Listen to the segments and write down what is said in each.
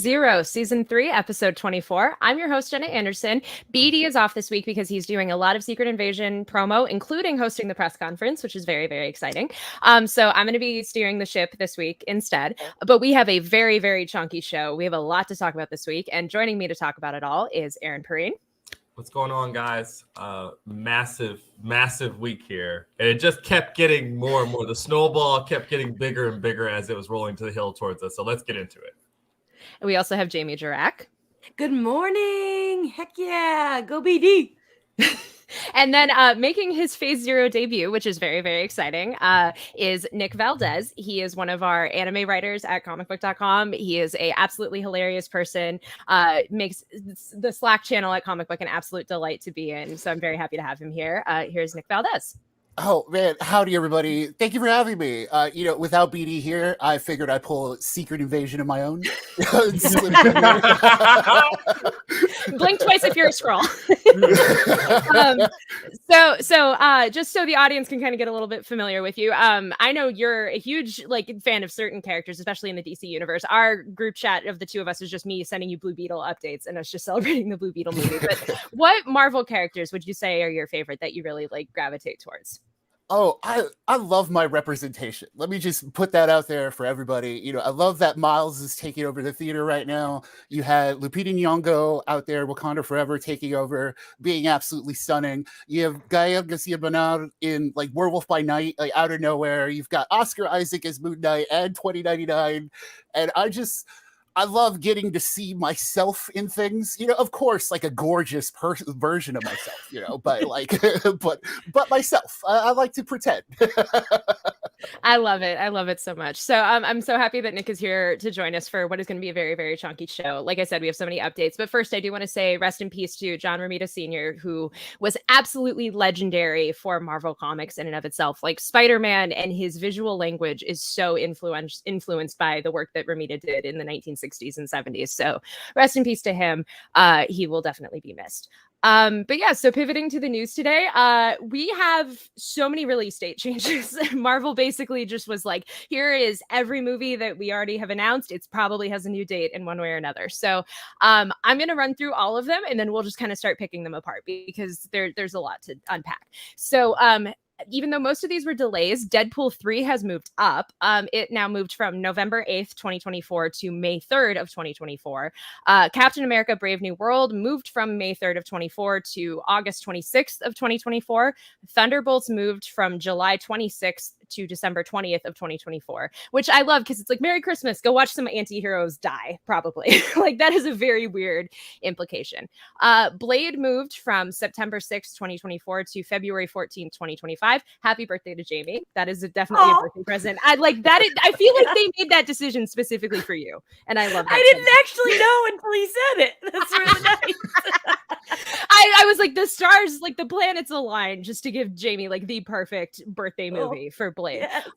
Zero, Season 3, Episode 24. I'm your host, Jenna Anderson. BD is off this week because he's doing a lot of Secret Invasion promo, including hosting the press conference, which is very, very exciting. So I'm going to be steering the ship this week instead. But we have a very, very chunky show. We have a lot to talk about this week. And joining me to talk about it all is Aaron Perrine. What's going on, guys? Massive week here. And it just kept getting more and more. The snowball kept getting bigger and bigger as it was rolling to the hill towards us. So let's get into it. And we also have Jamie Jurack. Good morning. Heck yeah. Go BD. And then making his Phase Zero debut, which is very, very exciting, is Nick Valdez. He is one of our anime writers at comicbook.com. He is a absolutely hilarious person, makes the Slack channel at Comic Book an absolute delight to be in. So I'm very happy to have him here. Here's Nick Valdez. Oh man, howdy everybody. Thank you for having me. Without BD here, I figured I'd pull Secret Invasion of my own. Blink twice if you're a Skrull. Just so the audience can kind of get a little bit familiar with you. I know you're a huge fan of certain characters, especially in the DC universe. Our group chat of the two of us is just me sending you Blue Beetle updates and us just celebrating the Blue Beetle movie. But what Marvel characters would you say are your favorite that you really gravitate towards? Oh, I love my representation. Let me just put that out there for everybody. I love that Miles is taking over the theater right now. You had Lupita Nyong'o out there, Wakanda Forever, taking over, being absolutely stunning. You have Gael Garcia Bernal in Werewolf by Night, out of nowhere. You've got Oscar Isaac as Moon Knight and 2099, and I love getting to see myself in things, of course, a gorgeous version of myself, but myself. I like to pretend. I love it. I love it so much. So I'm so happy that Nick is here to join us for what is going to be a very, very chunky show. Like I said, we have so many updates. But first, I do want to say rest in peace to John Romita Sr., who was absolutely legendary for Marvel Comics in and of itself. Spider-Man and his visual language is so influenced by the work that Romita did in the 1960s and 70s. So rest in peace to him. He will definitely be missed. But yeah, so pivoting to the news today, we have so many release date changes. Marvel basically just was like, here is every movie that we already have announced. It probably has a new date in one way or another. So I'm going to run through all of them and then we'll just kind of start picking them apart because there's a lot to unpack. So even though most of these were delays, Deadpool 3 has moved up. It now moved from November 8th, 2024 to May 3rd of 2024. Captain America Brave New World moved from May 3rd of 24 to August 26th of 2024. Thunderbolts moved from July 26th to December 20th of 2024, which I love because it's Merry Christmas. Go watch some anti-heroes die, probably. That is a very weird implication. Blade moved from September 6th, 2024 to February 14th, 2025. Happy birthday to Jamie. That is definitely a birthday present. I like that. I feel like they made that decision specifically for you. And I love that. I didn't actually know until he said it. That's really nice. I was like, the stars, the planets align just to give Jamie the perfect birthday movie for Blade. Yes.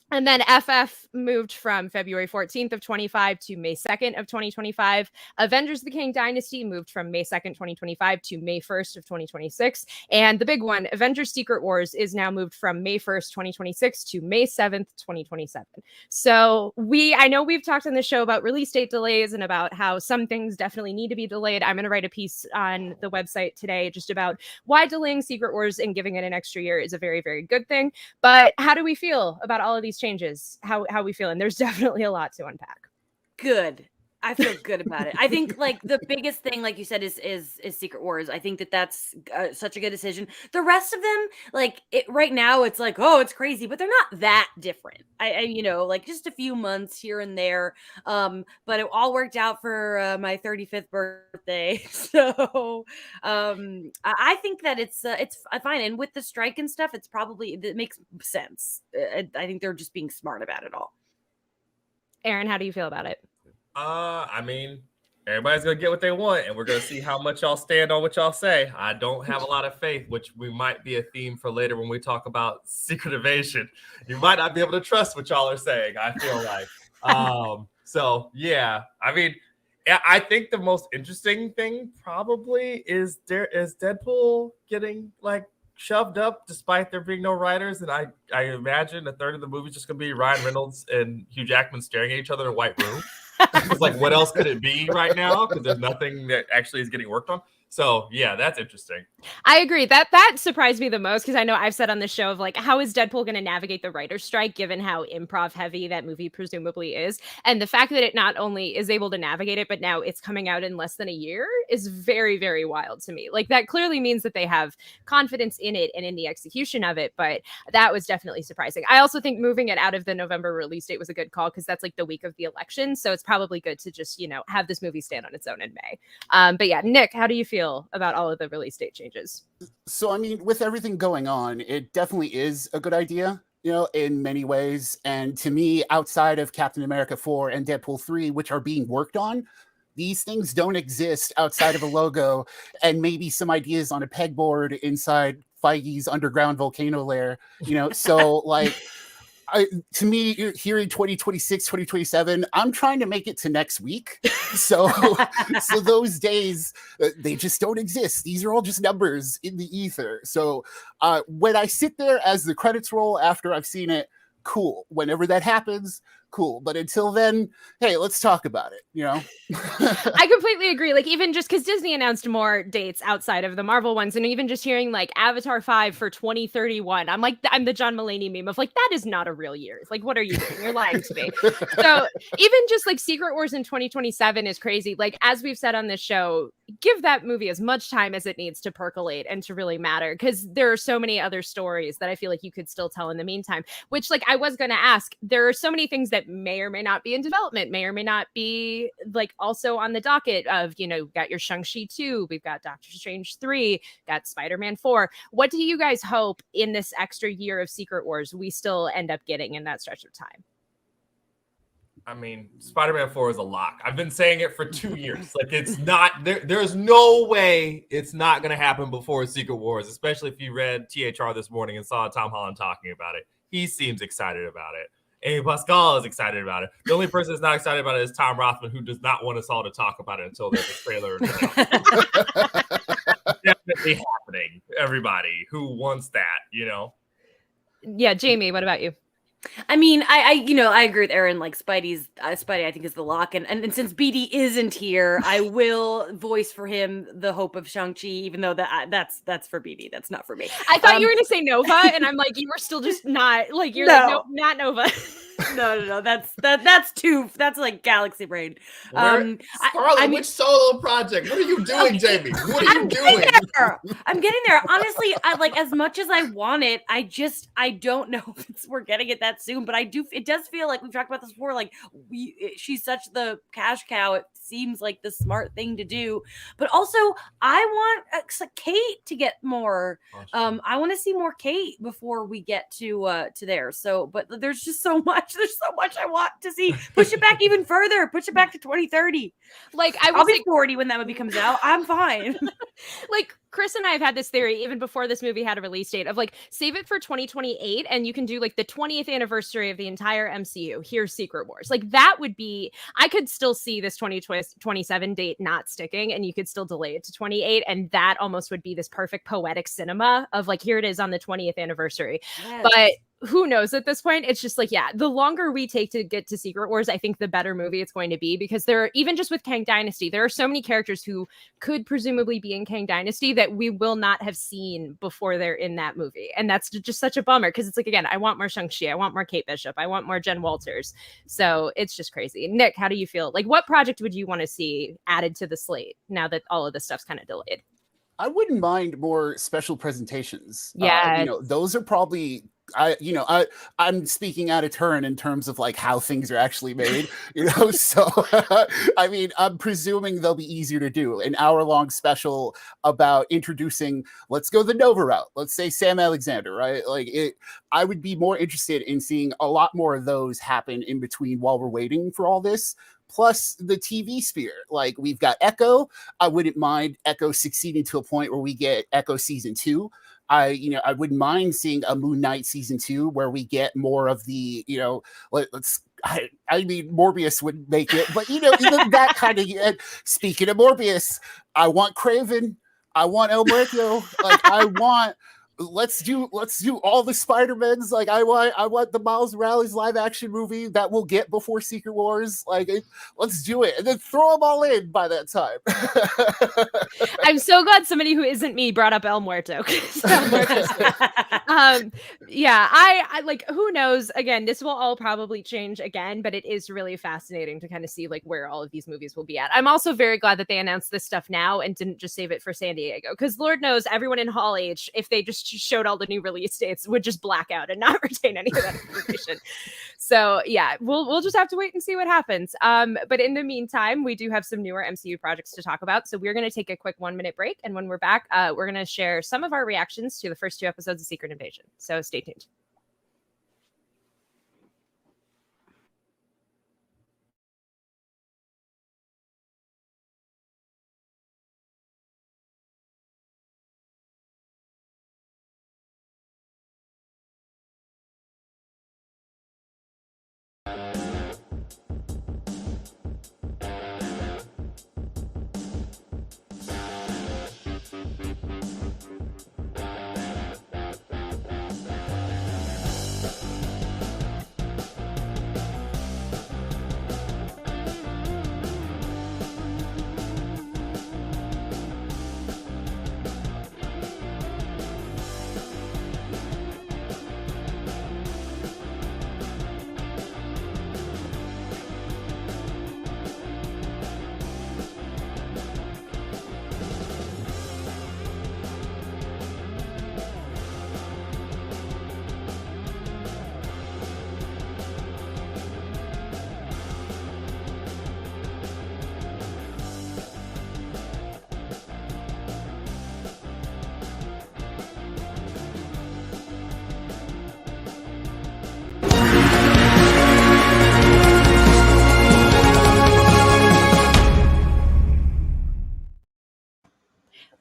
And then FF moved from February 14th of 25 to May 2nd of 2025. Avengers the Kang Dynasty moved from May 2nd, 2025 to May 1st of 2026. And the big one, Avengers Secret Wars, is now moved from May 1st, 2026 to May 7th, 2027. So I know we've talked on the show about release date delays and about how some things definitely need to be delayed. I'm going to write a piece on the website today just about why delaying Secret Wars and giving it an extra year is a very, very good thing. But how do we feel about all of these changes? How we feeling? There's definitely a lot to unpack. Good. I feel good about it. I think the biggest thing, like you said, is Secret Wars. I think that's such a good decision. The rest of them, right now, it's it's crazy, but they're not that different. I just a few months here and there. But it all worked out for my 35th birthday. So I think that it's fine. And with the strike and stuff, it makes sense. I think they're just being smart about it all. Aaron, how do you feel about it? Everybody's going to get what they want, and we're going to see how much y'all stand on what y'all say. I don't have a lot of faith, which we might be a theme for later when we talk about Secret Invasion. You might not be able to trust what y'all are saying, I feel like. So, yeah. I think the most interesting thing probably is Deadpool getting, shoved up despite there being no writers. And I imagine a third of the movie is just going to be Ryan Reynolds and Hugh Jackman staring at each other in a white room. It's like, what else could it be right now? Because there's nothing that actually is getting worked on. So yeah, that's interesting. I agree. That surprised me the most because I know I've said on the show of like, how is Deadpool going to navigate the writer's strike given how improv heavy that movie presumably is? And the fact that it not only is able to navigate it, but now it's coming out in less than a year is very, very wild to me. Like that clearly means that they have confidence in it and in the execution of it. But that was definitely surprising. I also think moving it out of the November release date was a good call because that's like the week of the election. So it's probably good to just, have this movie stand on its own in May. But yeah, Nick, how do you feel about all of the release date changes? So, I mean, with everything going on, it definitely is a good idea, in many ways. And to me, outside of Captain America 4 and Deadpool 3, which are being worked on, these things don't exist outside of a logo and maybe some ideas on a pegboard inside Feige's underground volcano lair, so like, to me, here in 2026, 2027, I'm trying to make it to next week. So those days, they just don't exist. These are all just numbers in the ether. So when I sit there as the credits roll after I've seen it, cool. Whenever that happens, cool. But until then, hey, let's talk about it, I completely agree. Like, even just because Disney announced more dates outside of the Marvel ones, and even just hearing like Avatar 5 for 2031, I'm the John Mulaney meme of like, that is not a real year. Like, what are you doing? You're lying to me. So even just like Secret Wars in 2027 is crazy. Like, as we've said on this show, give that movie as much time as it needs to percolate and to really matter, because there are so many other stories that I feel like you could still tell in the meantime, which like I was going to ask, there are so many things that may or may not be in development, may or may not be like also on the docket of, got your Shang-Chi 2, we've got Doctor Strange 3, got Spider-Man 4. What do you guys hope in this extra year of Secret Wars we still end up getting in that stretch of time? I mean, Spider-Man 4 is a lock. I've been saying it for 2 years. Like, it's not there. There's no way it's not going to happen before Secret Wars, especially if you read THR this morning and saw Tom Holland talking about it. He seems excited about it. Amy Pascal is excited about it. The only person that's not excited about it is Tom Rothman, who does not want us all to talk about it until there's a trailer. Definitely happening. Everybody who wants that, Yeah, Jamie, what about you? I mean, I agree with Aaron. Like Spidey, I think is the lock, and since BD isn't here, I will voice for him the hope of Shang-Chi, even though that's for BD, that's not for me. I thought you were gonna say Nova, and I'm like, you were still just not like you're like nope, not Nova. No, that's like galaxy brain. Scarlett, which solo project? What are you doing, Jamie? What are you doing? I'm getting there. Honestly, I like, as much as I want it, I don't know if we're getting it that soon, but it does feel like we've talked about this before. Like she's such the cash cow. It seems like the smart thing to do, but also I want Kate to get more. I want to see more Kate before we get to there. So, but there's just so much. There's so much I want to see. Push it back even further. Push it back to 2030. Like I'll be 40 when that movie comes out. I'm fine. Like Chris and I have had this theory even before this movie had a release date of like, save it for 2028 and you can do like the 20th anniversary of the entire MCU. Here's Secret Wars. Like that would be, I could still see this 2027 date not sticking and you could still delay it to 28. And that almost would be this perfect poetic cinema of like, here it is on the 20th anniversary. Yes. But who knows at this point? It's just like, yeah, the longer we take to get to Secret Wars, I think the better movie it's going to be, because there are, even just with Kang Dynasty, there are so many characters who could presumably be in Kang Dynasty that we will not have seen before they're in that movie. And that's just such a bummer, because it's like, again, I want more Shang-Chi, I want more Kate Bishop, I want more Jen Walters. So it's just crazy. Nick, how do you feel? Like, what project would you want to see added to the slate now that all of this stuff's kind of delayed? I wouldn't mind more special presentations. Yeah. Those are probably, I'm speaking out of turn in terms of like how things are actually made, so I mean, I'm presuming they'll be easier to do. An hour-long special about introducing, let's go the Nova route. Let's say Sam Alexander, right? Like I would be more interested in seeing a lot more of those happen in between while we're waiting for all this. Plus the TV sphere, like we've got Echo. I wouldn't mind Echo succeeding to a point where we get Echo season 2. I wouldn't mind seeing a Moon Knight season 2 where we get more of the, I mean, Morbius would make it, but that kind of. Speaking of Morbius, I want Craven, I want El Muerto, like I want let's do all the Spider-Mans. Like I want the Miles Morales live action movie that we'll get before Secret Wars. Let's do it and then throw them all in by that time. I'm so glad somebody who isn't me brought up El Muerto. Yeah, I like, who knows? Again, this will all probably change again, but it is really fascinating to kind of see like where all of these movies will be at. I'm also very glad that they announced this stuff now and didn't just save it for San Diego, because Lord knows everyone in Hall H, if they just showed all the new release dates, would just black out and not retain any of that information. So yeah, we'll just have to wait and see what happens. But in the meantime, we do have some newer MCU projects to talk about. So we're going to take a quick 1-minute break, and when we're back, we're going to share some of our reactions to the first 2 episodes of Secret Invasion. So stay tuned.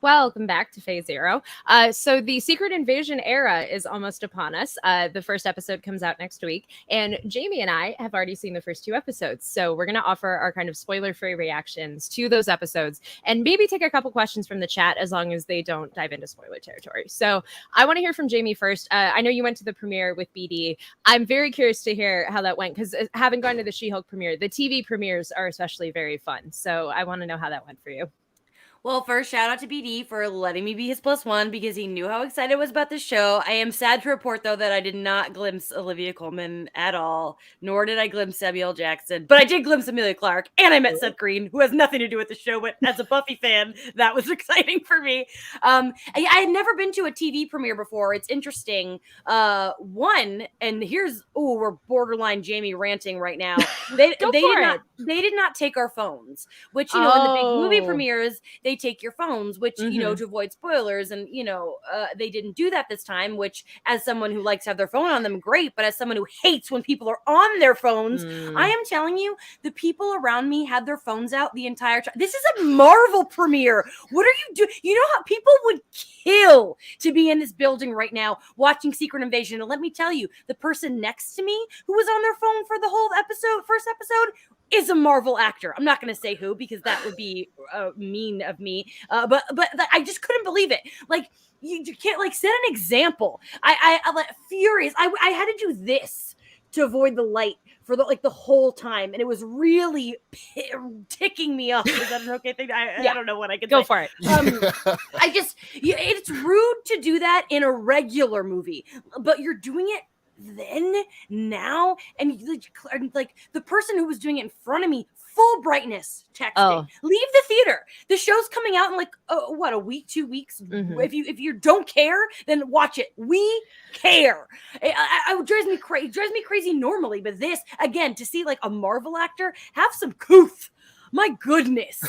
Welcome back to Phase Zero. So the Secret Invasion era is almost upon us. The first episode comes out next week, and Jamie and I have already seen the first 2 episodes. So we're going to offer our kind of spoiler-free reactions to those episodes, and maybe take a couple questions from the chat as long as they don't dive into spoiler territory. So I want to hear from Jamie first. I know you went to the premiere with BD. I'm very curious to hear how that went, because having gone to the She-Hulk premiere, the TV premieres are especially very fun. So I want to know how that went for you. Well, first, shout out to BD for letting me be his +1 because he knew how excited I was about the show. I am sad to report, though, that I did not glimpse Olivia Colman at all, nor did I glimpse Samuel Jackson. But I did glimpse Amelia Clark, and I met Seth Green, who has nothing to do with the show, but as a Buffy fan, that was exciting for me. I had never been to a TV premiere before. It's interesting. One, and here's, we're borderline Jamie ranting right now. They did not take our phones, which, in the big movie premieres, they take your phones, which, to avoid spoilers. And, they didn't do that this time, which, as someone who likes to have their phone on them, great. But as someone who hates when people are on their phones, I am telling you, the people around me had their phones out the entire time. This is a Marvel premiere. What are you doing? You know how people would kill to be in this building right now watching Secret Invasion. And let me tell you, the person next to me who was on their phone for the whole first episode, is a Marvel actor. I'm not going to say who, because that would be mean of me. But I just couldn't believe it. Like, you can't, like, set an example. I like furious. I had to do this to avoid the light for the whole time, and it was really ticking me off. Is that an okay thing? I don't know what I could go say. for it. It's rude to do that in a regular movie, but you're doing it now, and like the person who was doing it in front of me, full brightness texting, leave the theater. The show's coming out in like a week, 2 weeks. If you don't care, then watch it. We care. It drives me crazy. It drives me crazy normally, but this, again, to see like a Marvel actor have some couth, my goodness.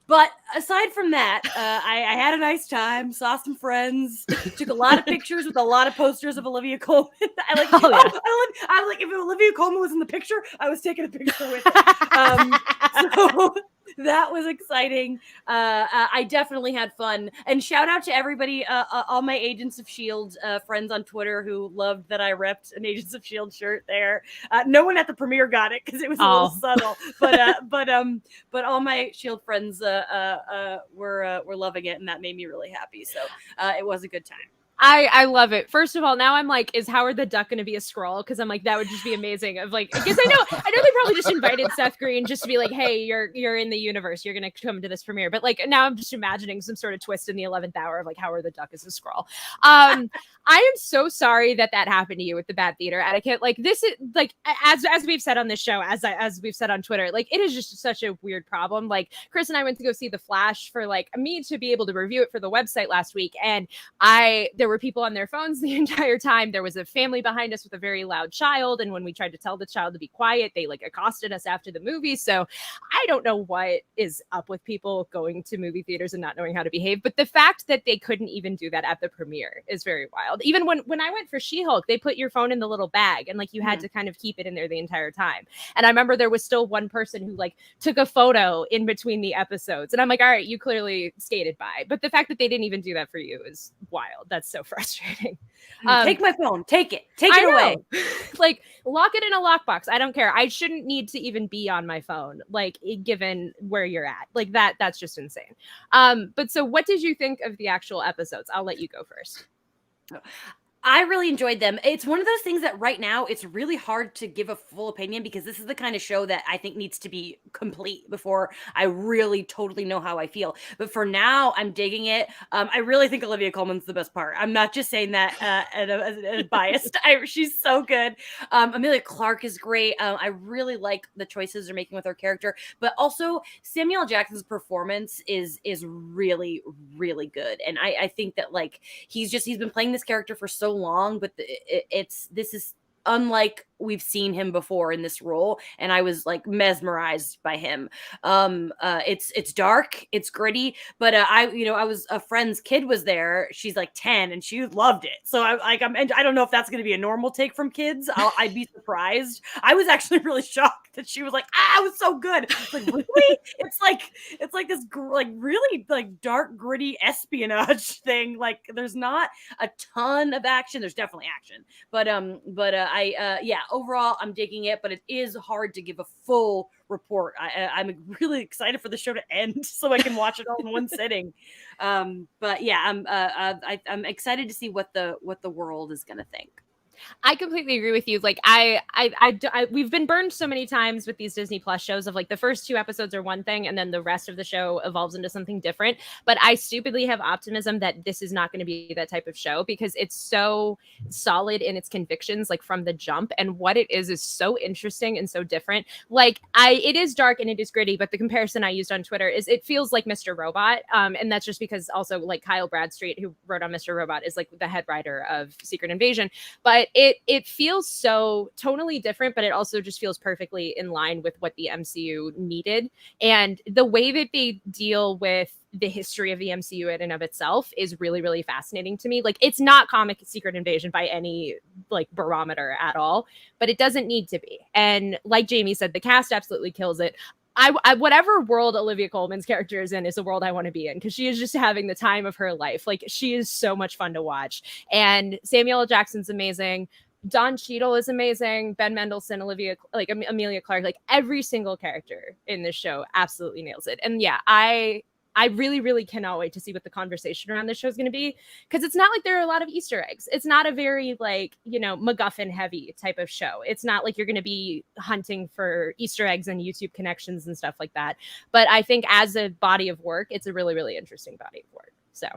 But aside from that, I had a nice time, saw some friends, took a lot of pictures with a lot of posters of Olivia Colman. I like if Olivia Colman was in the picture, I was taking a picture with her. So That was exciting. I definitely had fun. And shout out to everybody, all my Agents of S.H.I.E.L.D. Friends on Twitter who loved that I repped an Agents of S.H.I.E.L.D. shirt there. No one at the premiere got it because it was a little subtle. But all my S.H.I.E.L.D. friends were loving it, and that made me really happy. So it was a good time. I love it. First of all, now I'm like, is Howard the Duck going to be a Skrull? Because I'm like, that would just be amazing. Of like, because I know they probably just invited Seth Green just to be like, hey, you're in the universe, you're going to come to this premiere. But like now I'm just imagining some sort of twist in the 11th hour of like Howard the Duck is a Skrull. I am so sorry that happened to you with the bad theater etiquette. Like this is like as we've said on this show, as we've said on Twitter, like it is just such a weird problem. Like Chris and I went to go see The Flash for like me to be able to review it for the website last week, and there were people on their phones the entire time. There was a family behind us with a very loud child, and when we tried to tell the child to be quiet, they like accosted us after the movie. So I don't know what is up with people going to movie theaters and not knowing how to behave, but the fact that they couldn't even do that at the premiere is very wild. Even when I went for She-Hulk, they put your phone in the little bag and like you had to kind of keep it in there the entire time. And I remember there was still one person who like took a photo in between the episodes, and I'm like, all right, you clearly skated by. But the fact that they didn't even do that for you is wild. That's so frustrating. Take my phone. Take it away. Like lock it in a lockbox. I don't care. I shouldn't need to even be on my phone, like given where you're at. Like that's just insane. But so what did you think of the actual episodes? I'll let you go first. I really enjoyed them. It's one of those things that right now it's really hard to give a full opinion because this is the kind of show that I think needs to be complete before I really totally know how I feel. But for now, I'm digging it. I really think Olivia Colman's the best part. I'm not just saying that as biased. She's so good. Emilia Clarke is great. I really like the choices they're making with her character, but also Samuel L. Jackson's performance is really, really good. And I think that like he's been playing this character for so long, but this is unlike we've seen him before in this role, and I was like mesmerized by him. It's dark, it's gritty, but I was a friend's kid was there. She's like 10 and she loved it. So I don't know if that's going to be a normal take from kids. I'd be surprised. I was actually really shocked that she was like, it was so good. It's like, really? it's like this like really like dark gritty espionage thing. Like there's not a ton of action. There's definitely action, but overall, I'm digging it, but it is hard to give a full report. I'm really excited for the show to end so I can watch it all in one sitting. But yeah, I'm excited to see what the world is going to think. I completely agree with you. Like we've been burned so many times with these Disney Plus shows of like the first 2 episodes are one thing and then the rest of the show evolves into something different. But I stupidly have optimism that this is not going to be that type of show because it's so solid in its convictions, like from the jump, and what it is so interesting and so different. Like it is dark and it is gritty, but the comparison I used on Twitter is it feels like Mr. Robot. And that's just because also like Kyle Bradstreet, who wrote on Mr. Robot, is like the head writer of Secret Invasion. But it feels so tonally different, but it also just feels perfectly in line with what the MCU needed. And the way that they deal with the history of the MCU in and of itself is really, really fascinating to me. Like it's not comic Secret Invasion by any like barometer at all, but it doesn't need to be. And like Jamie said, the cast absolutely kills it. I whatever world Olivia Colman's character is in is the world I want to be in because she is just having the time of her life. Like she is so much fun to watch. And Samuel L. Jackson's amazing. Don Cheadle is amazing. Ben Mendelsohn, Emilia Clarke, like every single character in this show absolutely nails it. And yeah, I really, really cannot wait to see what the conversation around this show is going to be because it's not like there are a lot of Easter eggs. It's not a very like, MacGuffin heavy type of show. It's not like you're going to be hunting for Easter eggs and YouTube connections and stuff like that. But I think as a body of work, it's a really, really interesting body of work. So.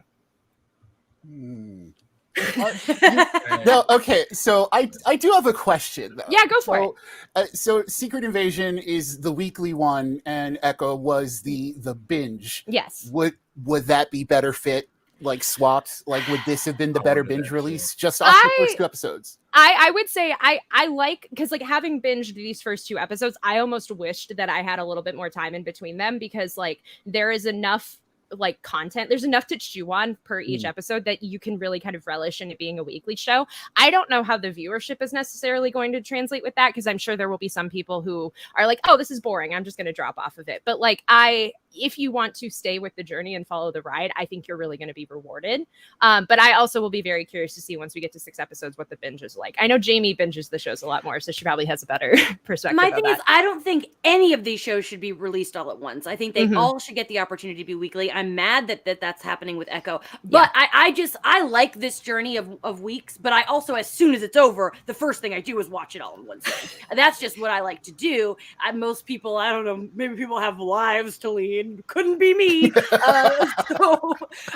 No, okay. So I do have a question though. Yeah, go for it. So Secret Invasion is the weekly one, and Echo was the binge. Yes. Would that be better fit? Like swapped? Like would this have been the better binge release just off the first 2 episodes? I would say I like because like having binged these first 2 episodes, I almost wished that I had a little bit more time in between them because like there is enough like content. There's enough to chew on per each episode that you can really kind of relish in it being a weekly show. I don't know how the viewership is necessarily going to translate with that, because I'm sure there will be some people who are like, oh, this is boring, I'm just going to drop off of it. But like, if you want to stay with the journey and follow the ride, I think you're really going to be rewarded. But I also will be very curious to see once we get to 6 episodes what the binge is like. I know Jamie binges the shows a lot more, so she probably has a better perspective. My thing is, I don't think any of these shows should be released all at once. I think they all should get the opportunity to be weekly. I'm mad that that's happening with Echo, but I like this journey of weeks. But I also, as soon as it's over, the first thing I do is watch it all in one sitting. That's just what I like to do. Most people, I don't know, maybe people have lives to lead. Couldn't be me.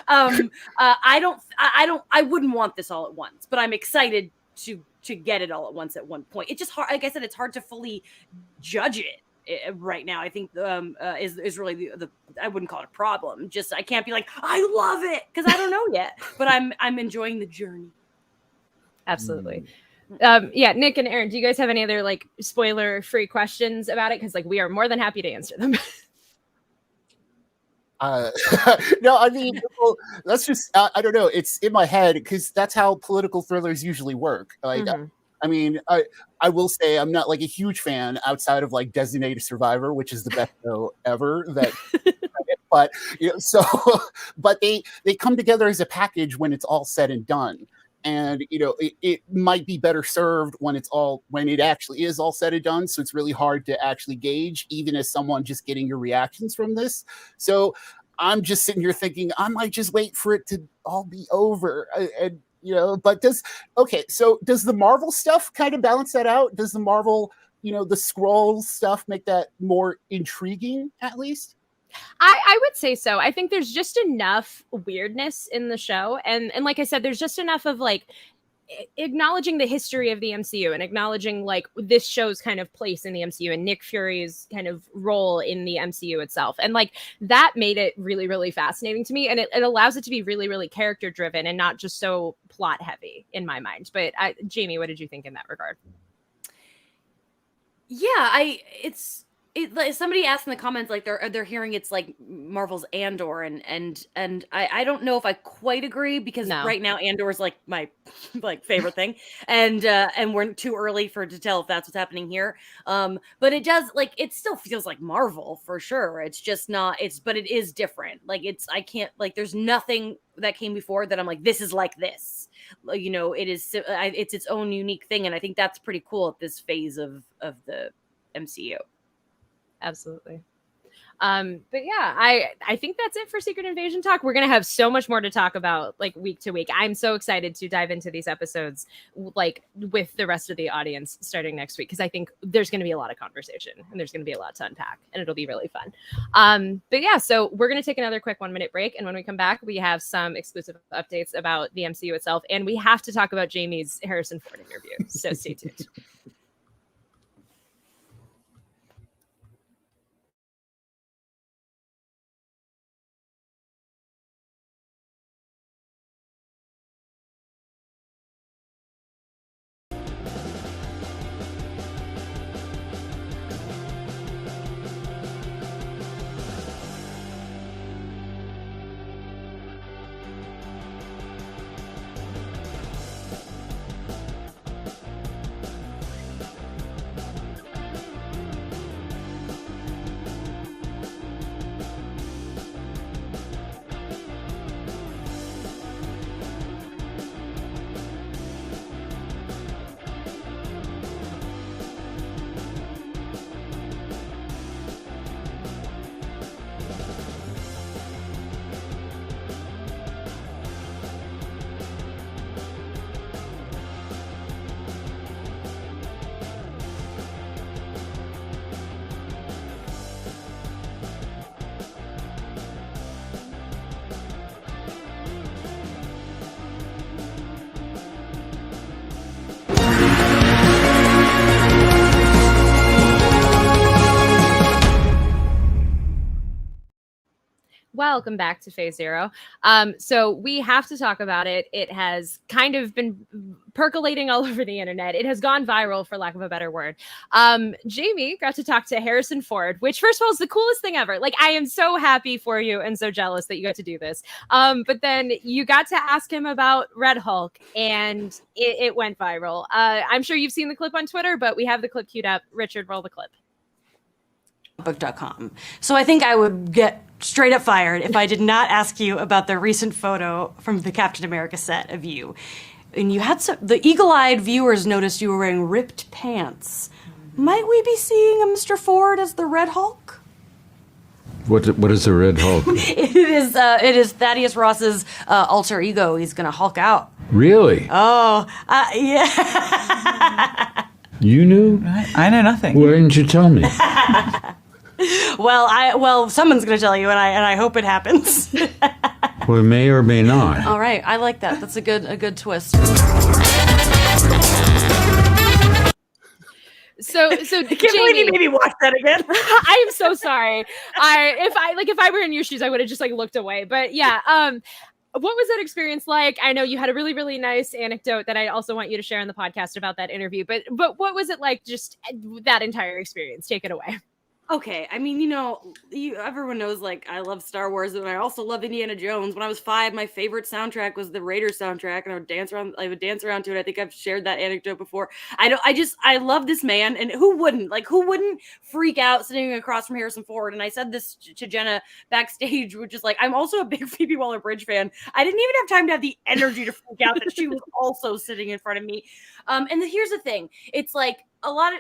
I wouldn't want this all at once, but I'm excited to get it all at once at one point. It's just hard. Like I said, it's hard to fully judge it right now. I think is really the I wouldn't call it a problem. Just I can't be like, I love it, because I don't know yet, but I'm enjoying the journey. Absolutely. Yeah, Nick and Aaron, do you guys have any other like spoiler free questions about it? Because like we are more than happy to answer them. No, I mean, well, that's just I don't know. It's in my head because that's how political thrillers usually work. Like, I mean, I will say I'm not like a huge fan outside of like Designated Survivor, which is the best show ever. That, but you know, but they come together as a package when it's all said and done. And you know, it might be better served when it actually is all said and done. So it's really hard to actually gauge, even as someone just getting your reactions from this. So I'm just sitting here thinking I might just wait for it to all be over. And you know, but so does the Marvel stuff kind of balance that out? Does the Marvel, you know, the Skrull stuff make that more intriguing at least? I would say so. I think there's just enough weirdness in the show. And like I said, there's just enough of like acknowledging the history of the MCU and acknowledging like this show's kind of place in the MCU and Nick Fury's kind of role in the MCU itself. And like that made it really, really fascinating to me. And it allows it to be really, really character driven and not just so plot heavy in my mind. But Jamie, what did you think in that regard? Yeah, like somebody asked in the comments, like they're hearing it's like Marvel's Andor, and I don't know if I quite agree, because right now Andor is like my like favorite thing, and we're too early to tell if that's what's happening here. But it does, like, it still feels like Marvel for sure. It's just not. But it is different. Like I can't, like, there's nothing that came before that I'm like, this is like this. You know, it's its own unique thing, and I think that's pretty cool at this phase of the MCU. Absolutely. But yeah, I think that's it for Secret Invasion talk. We're gonna have so much more to talk about like week to week. I'm so excited to dive into these episodes like with the rest of the audience starting next week, because I think there's gonna be a lot of conversation and there's gonna be a lot to unpack, and it'll be really fun. But yeah, so we're gonna take another quick 1-minute break, and when we come back, we have some exclusive updates about the MCU itself, and we have to talk about Jamie's Harrison Ford interview. So stay tuned. Welcome back to Phase Zero. So we have to talk about it. It has kind of been percolating all over the internet. It has gone viral, for lack of a better word. Jamie got to talk to Harrison Ford, which, first of all, is the coolest thing ever. Like, I am so happy for you and so jealous that you got to do this. But then you got to ask him about Red Hulk, and it went viral. I'm sure you've seen the clip on Twitter, but we have the clip queued up. Richard, roll the clip. Book.com. So I think I would get straight up fired if I did not ask you about the recent photo from the Captain America set of you. And you had the eagle-eyed viewers noticed you were wearing ripped pants. Might we be seeing a Mr. Ford as the Red Hulk? What is the Red Hulk? It is Thaddeus Ross's alter ego. He's gonna Hulk out. Really? Oh, yeah. You knew? I know nothing. Why didn't you tell me? Well, someone's gonna tell you, and I hope it happens. Well, it may or may not. All right, I like that. That's a good twist. So I can't Jamie, believe you made me watch that again. I am so sorry. If I were in your shoes, I would have just like looked away. But yeah, what was that experience like? I know you had a really, really nice anecdote that I also want you to share on the podcast about that interview. But what was it like? Just that entire experience. Take it away. Okay, I mean, everyone knows, like, I love Star Wars, and I also love Indiana Jones. When I was 5, my favorite soundtrack was the Raiders soundtrack, and I would dance around to it. I think I've shared that anecdote before. I love this man, and who wouldn't freak out sitting across from Harrison Ford? And I said this to Jenna backstage, which is like, I'm also a big Phoebe Waller-Bridge fan. I didn't even have time to have the energy to freak out that she was also sitting in front of me. Here's the thing. It's like, a lot of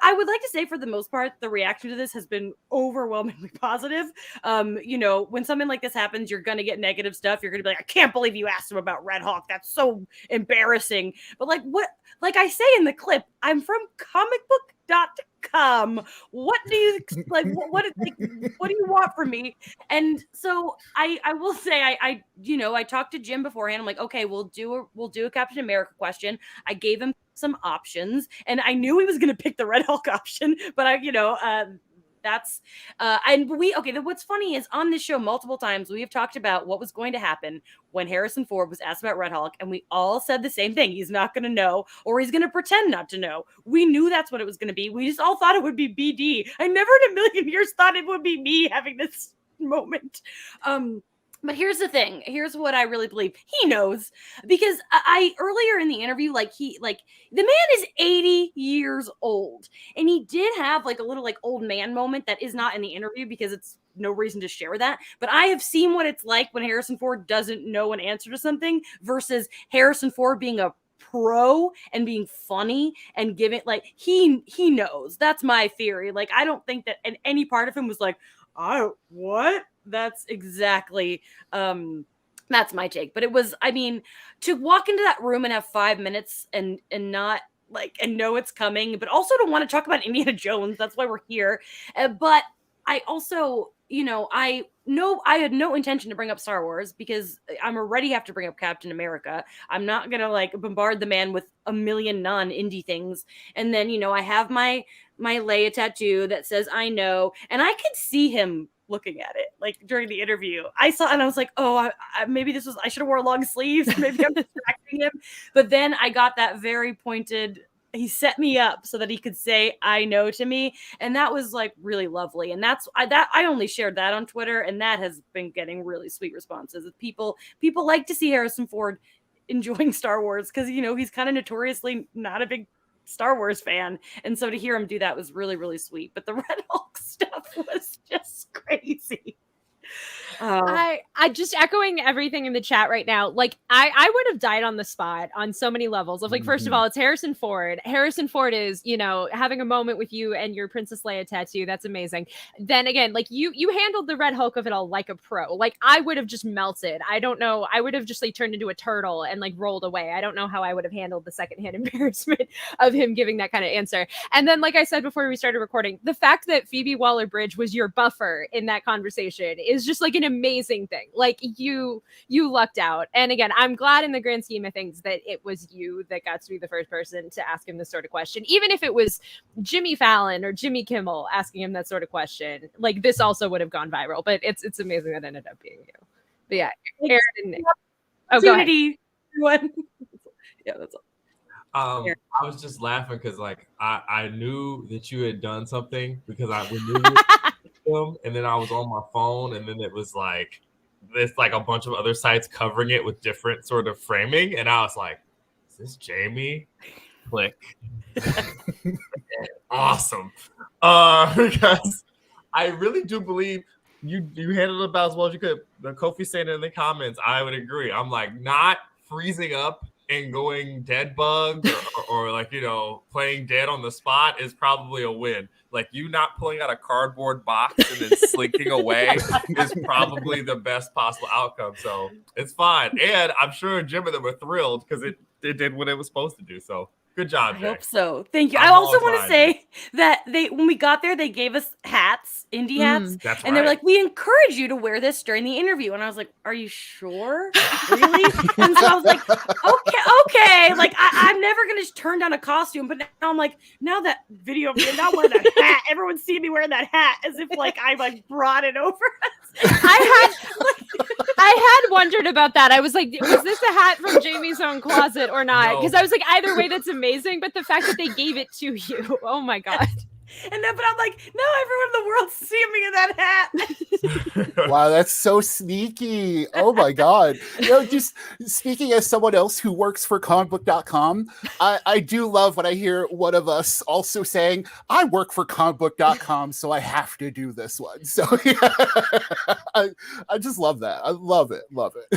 I would like to say, for the most part, the reaction to this has been overwhelmingly positive. When something like this happens, you're gonna get negative stuff. You're gonna be like, I can't believe you asked him about Red Hulk. That's so embarrassing. But like I say in the clip, I'm from comicbook.com. What do you like? What do you want from me? And so I will say I talked to Jim beforehand. I'm like, okay, we'll do a Captain America question. I gave him some options, and I knew he was going to pick the Red Hulk option, but what's funny is on this show multiple times we have talked about what was going to happen when Harrison Ford was asked about Red Hulk, and we all said the same thing. He's not going to know, or he's going to pretend not to know. We knew that's what it was going to be. We just all thought it would be BD. I never in a million years thought it would be me having this moment. But here's the thing. Here's what I really believe. He knows, because I earlier in the interview, the man is 80 years old, and he did have like a little like old man moment that is not in the interview because it's no reason to share that. But I have seen what it's like when Harrison Ford doesn't know an answer to something versus Harrison Ford being a pro and being funny and giving he knows. That's my theory. Like, I don't think that any part of him was like, oh, what? That's exactly that's my take. But it was, I mean, to walk into that room and have 5 minutes and not and know it's coming, but also to want to talk about Indiana Jones. That's why we're here. But I also, I had no intention to bring up Star Wars because I'm already have to bring up Captain America. I'm not gonna bombard the man with a million non-indie things. And then, I have my Leia tattoo that says I know, and I could see him looking at it during the interview. I saw, and I was like, oh, maybe I should have wore long sleeves. Maybe I'm distracting him. But then I got that very pointed. He set me up so that he could say I know to me, and that was really lovely. And I only shared that on Twitter, and that has been getting really sweet responses. People like to see Harrison Ford enjoying Star Wars because he's kind of notoriously not a big Star Wars fan, and so to hear him do that was really, really sweet. But the Red Hulk stuff was just crazy. I just echoing everything in the chat right now. I would have died on the spot on so many levels of first of all, it's Harrison Ford. Harrison Ford is, having a moment with you and your Princess Leia tattoo. That's amazing. Then again, you handled the Red Hulk of it all like a pro. I would have just melted. I don't know. I would have just turned into a turtle and rolled away. I don't know how I would have handled the secondhand embarrassment of him giving that kind of answer. And then, like I said before we started recording, the fact that Phoebe Waller-Bridge was your buffer in that conversation is just an amazing thing. Like you lucked out. And again, I'm glad in the grand scheme of things that it was you that got to be the first person to ask him this sort of question. Even if it was Jimmy Fallon or Jimmy Kimmel asking him that sort of question, like this also would have gone viral. But it's amazing that it ended up being you. But yeah, Aaron and Nick. Oh, go ahead. Everyone. Yeah, that's all. I was just laughing because like I knew that you had done something because we knew you were him, and then I was on my phone, and then it was like there's like a bunch of other sites covering it with different sort of framing, and I was like, "Is this Jamie?" Click. Awesome, because I really do believe you handled it about as well as you could. The Kofi saying it in the comments, I would agree. I'm like not freezing up and going dead bug or like, you know, playing dead on the spot is probably a win. Like you not pulling out a cardboard box and then slinking away is probably the best possible outcome. So it's fine. And I'm sure Jim and them were thrilled because it did what it was supposed to do. So good job, Jay. I hope so. Thank you. I also want to say that when we got there, they gave us hats, indie hats. That's and they were like, we encourage you to wear this during the interview. And I was like, are you sure? Really? And so I was like, okay. Like, I'm never going to turn down a costume. But now I'm like, now that video of me now wearing that hat, everyone's seeing me wearing that hat as if like I like brought it over. I had wondered about that. I was like, was this a hat from Jamie's own closet or not? Because I was like, either way, that's amazing. But the fact that they gave it to you, oh my God. And then, but I'm like, no, everyone in the world's seeing me in that hat. Wow, that's so sneaky. Oh my God. You know, just speaking as someone else who works for comicbook.com, I do love when I hear one of us also saying, I work for comicbook.com, so I have to do this one. So yeah, I just love that. I love it. Love it.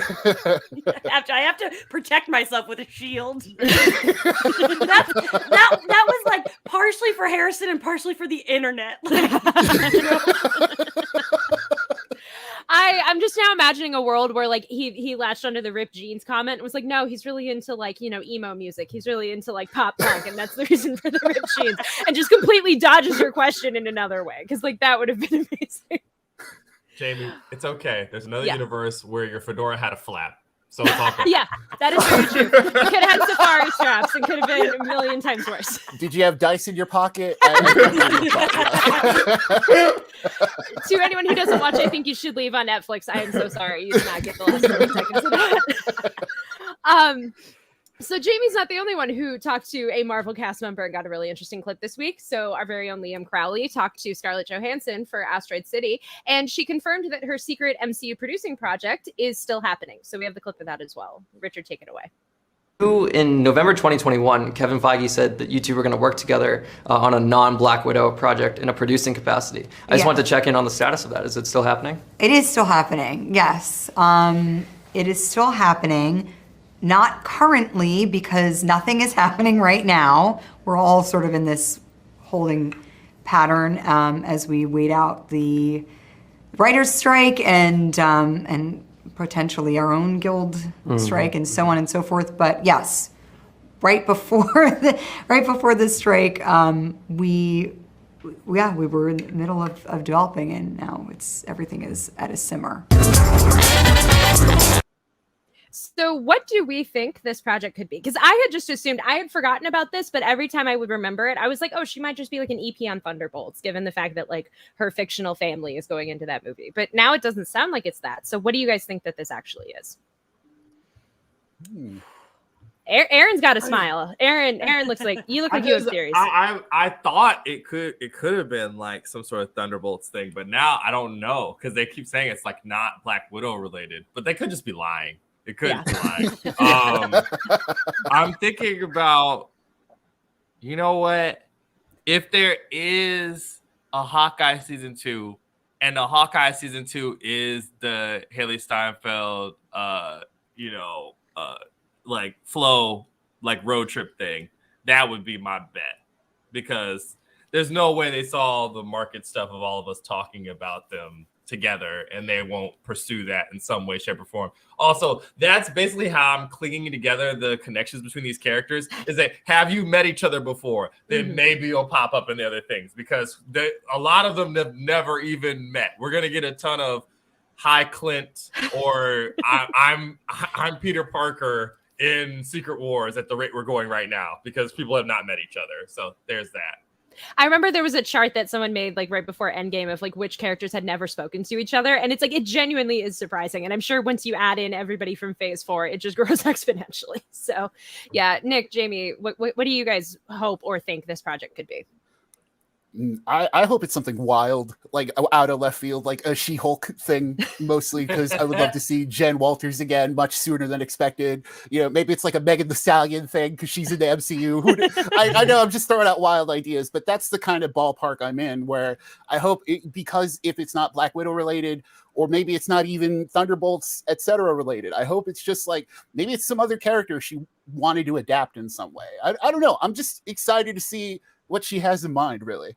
I have to protect myself with a shield. that was like partially for Harrison and partially for the internet. I'm just now imagining a world where like he latched onto the ripped jeans comment and was like, no, he's really into like, you know, emo music. He's really into like pop punk, and that's the reason for the ripped jeans, and just completely dodges your question in another way. Because like that would have been amazing. Jamie, it's okay. There's another universe where your fedora had a flap. So it's all good. Yeah, that is very true. You could have had safari straps and could have been a million times worse. Did you have dice in your pocket? To anyone who doesn't watch I Think You Should Leave on Netflix, I am so sorry. You did not get the last 30 seconds of that. So Jamie's not the only one who talked to a Marvel cast member and got a really interesting clip this week. So our very own Liam Crowley talked to Scarlett Johansson for Asteroid City, and she confirmed that her secret MCU producing project is still happening. So we have the clip of that as well. Richard, take it away. In November 2021, Kevin Feige said that you two were going to work together on a non-Black Widow project in a producing capacity. I just wanted to check in on the status of that. Is it still happening? It is still happening, yes. It is still happening. Not currently, because nothing is happening right now. We're all sort of in this holding pattern as we wait out the writers' strike and potentially our own guild strike and so on and so forth. But yes, right before the strike, we were in the middle of developing, and now everything is at a simmer. So what do we think this project could be? Because I had just assumed, I had forgotten about this, but every time I would remember it, I was like, oh, she might just be like an EP on Thunderbolts, given the fact that like her fictional family is going into that movie. But now it doesn't sound like it's that. So what do you guys think that this actually is? Aaron's got a smile. Aaron looks like you look like you have theories. I thought it could have been like some sort of Thunderbolts thing, but now I don't know because they keep saying it's like not Black Widow related, but they could just be lying. It could be lying. I'm thinking about, you know what? If there is a Hawkeye season 2, and the Hawkeye season 2 is the Haley Steinfeld, like flow, like road trip thing, that would be my bet, because there's no way they saw the market stuff of all of us talking about them together and they won't pursue that in some way, shape, or form. Also, that's basically how I'm clinging together the connections between these characters, is that have you met each other before? Then maybe you'll pop up in the other things, because a lot of them have never even met. We're going to get a ton of Hi Clint, or I'm Peter Parker in Secret Wars at the rate we're going right now, because people have not met each other. So there's that. I remember there was a chart that someone made like right before Endgame of like which characters had never spoken to each other. And it's like, it genuinely is surprising. And I'm sure once you add in everybody from phase 4, it just grows exponentially. So yeah, Nick, Jamie, what do you guys hope or think this project could be? I hope it's something wild, like out of left field, like a She-Hulk thing, mostly because I would love to see Jen Walters again much sooner than expected. You know, maybe it's like a Megan Thee Stallion thing because she's in the MCU. I know I'm just throwing out wild ideas, but that's the kind of ballpark I'm in, where I hope because if it's not Black Widow related, or maybe it's not even Thunderbolts, etc. related, I hope it's just like, maybe it's some other character she wanted to adapt in some way. I don't know. I'm just excited to see what she has in mind, really.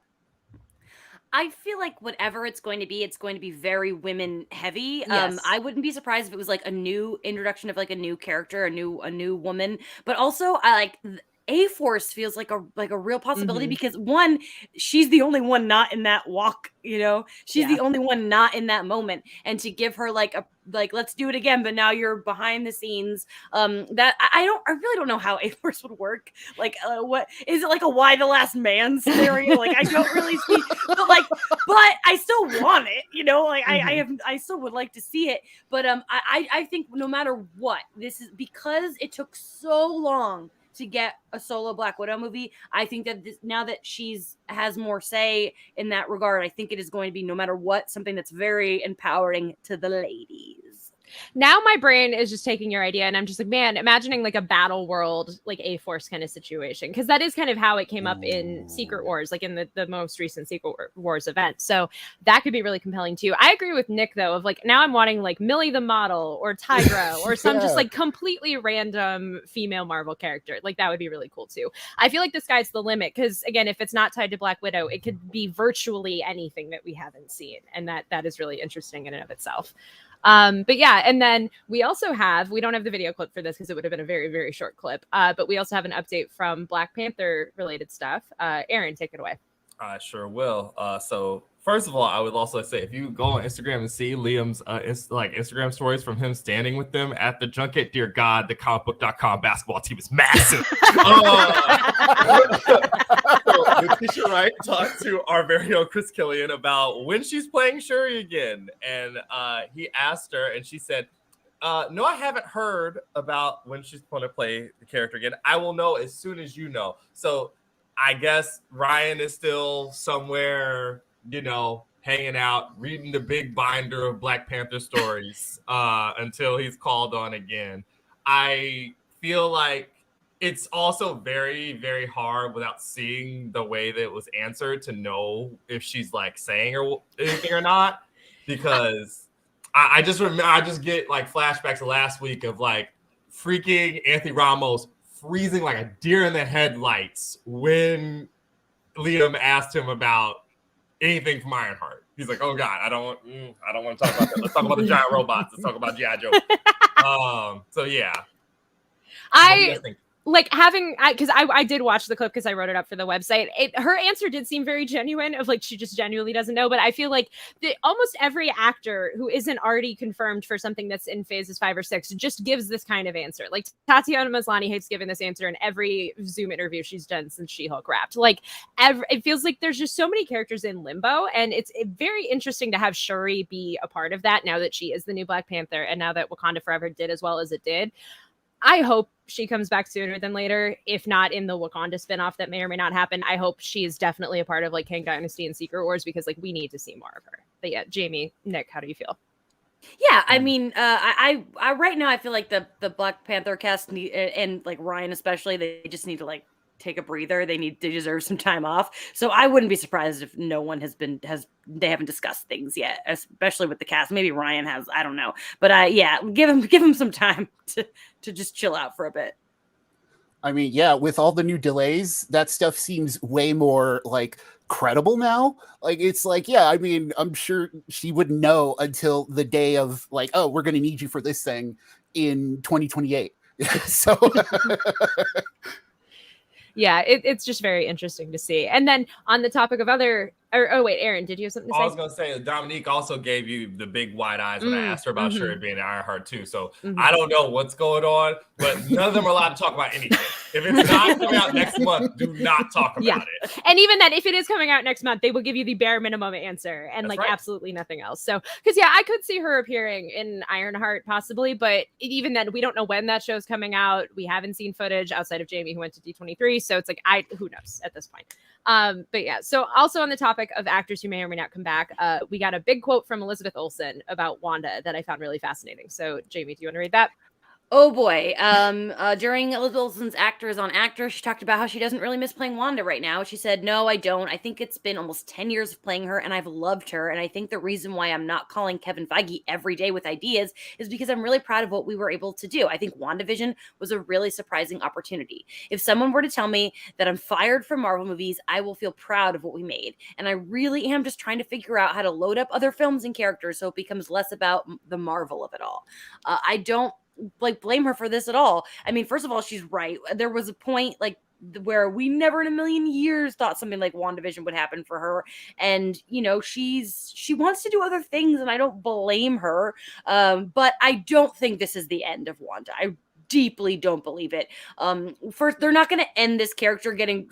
I feel like whatever it's going to be very women heavy. Yes. I wouldn't be surprised if it was like a new introduction of like a new character, a new woman. But also, I like A-Force feels like a real possibility because one, she's the only one not in that walk. You know, she's the only one not in that moment, and to give her like let's do it again, but now you're behind the scenes. That I really don't know how A-Force would work. Like, what is it, like a Y the Last Man scenario? Like, I don't really see, but I still want it. You know, like I still would like to see it. But I think no matter what, this is because it took so long to get a solo Black Widow movie. I think that now that has more say in that regard, I think it is going to be, no matter what, something that's very empowering to the ladies. Now my brain is just taking your idea and I'm just like, man, imagining like a battle world, like A-Force kind of situation. Because that is kind of how it came up in Secret Wars, like in the most recent Secret Wars event. So that could be really compelling too. I agree with Nick though, of like, now I'm wanting like Millie the Model or Tigra or some just like completely random female Marvel character. Like that would be really cool too. I feel like the sky's the limit because again, if it's not tied to Black Widow, it could be virtually anything that we haven't seen. And that is really interesting in and of itself. But yeah, and then we don't have the video clip for this because it would have been a very, very short clip. But we also have an update from Black Panther related stuff. Aaron, take it away. I sure will. So first of all, I would also say, if you go on Instagram and see Liam's Instagram stories from him standing with them at the junket, dear God, the comicbook.com basketball team is massive. So Letitia Wright talked to our very own Chris Killian about when she's playing Shuri again. And he asked her, and she said, no, I haven't heard about when she's going to play the character again. I will know as soon as you know. So I guess Ryan is still somewhere, you know, hanging out, reading the big binder of Black Panther stories until he's called on again. I feel like it's also very, very hard without seeing the way that it was answered to know if she's like saying or anything or not, because I just get like flashbacks of last week of like freaking Anthony Ramos freezing like a deer in the headlights when Liam asked him about anything from Ironheart. He's like, "Oh God, I don't want to talk about that. Let's talk about the giant robots. Let's talk about G.I. Joe." So yeah, because I did watch the clip because I wrote it up for the website. Her answer did seem very genuine, of like she just genuinely doesn't know. But I feel like almost every actor who isn't already confirmed for something that's in phases 5 or 6 just gives this kind of answer. Like Tatiana Maslany hates giving this answer in every Zoom interview she's done since She-Hulk wrapped. Like it feels like there's just so many characters in limbo, and it's very interesting to have Shuri be a part of that now that she is the new Black Panther, and now that Wakanda Forever did as well as it did. I hope she comes back sooner than later, if not in the Wakanda spinoff that may or may not happen. I hope she's definitely a part of like Kang Dynasty and Secret Wars, because like we need to see more of her. But yeah, Jamie, Nick, how do you feel? Yeah, I mean, I right now I feel like the Black Panther cast and like Ryan especially, they just need to like take a breather. They deserve some time off. So I wouldn't be surprised if no one they haven't discussed things yet, especially with the cast. Maybe Ryan has, I don't know. But yeah, give him some time to just chill out for a bit. I mean, yeah, with all the new delays, that stuff seems way more like credible now. Like, it's like, yeah, I mean, I'm sure she wouldn't know until the day of like, oh, we're going to need you for this thing in 2028. So yeah, it's just very interesting to see. And then on the topic of other Oh wait, Aaron, did you have something to say? I was gonna say Dominique also gave you the big wide eyes when I asked her about Shuri being Ironheart too. So I don't know what's going on, but none of them are allowed to talk about anything. If it's not coming out next month, do not talk about it. And even then, if it is coming out next month, they will give you the bare minimum answer and absolutely nothing else. So, because I could see her appearing in Ironheart possibly, but even then, we don't know when that show's coming out. We haven't seen footage outside of Jamie who went to D23, so it's like who knows at this point. But yeah, so also on the topic of actors who may or may not come back, we got a big quote from Elizabeth Olsen about Wanda that I found really fascinating. So Jamie, do you want to read that? Oh boy. During Elizabeth Olsen's Actors on Actors, she talked about how she doesn't really miss playing Wanda right now. She said, "No, I don't. I think it's been almost 10 years of playing her and I've loved her. And I think the reason why I'm not calling Kevin Feige every day with ideas is because I'm really proud of what we were able to do. I think WandaVision was a really surprising opportunity. If someone were to tell me that I'm fired from Marvel movies, I will feel proud of what we made. And I really am just trying to figure out how to load up other films and characters so it becomes less about the Marvel of it all. I don't blame her for this at all. I mean, first of all, she's right. There was a point where we never in a million years thought something like WandaVision would happen for her. And, she wants to do other things and I don't blame her. But I don't think this is the end of Wanda. I deeply don't believe it. First, they're not going to end this character getting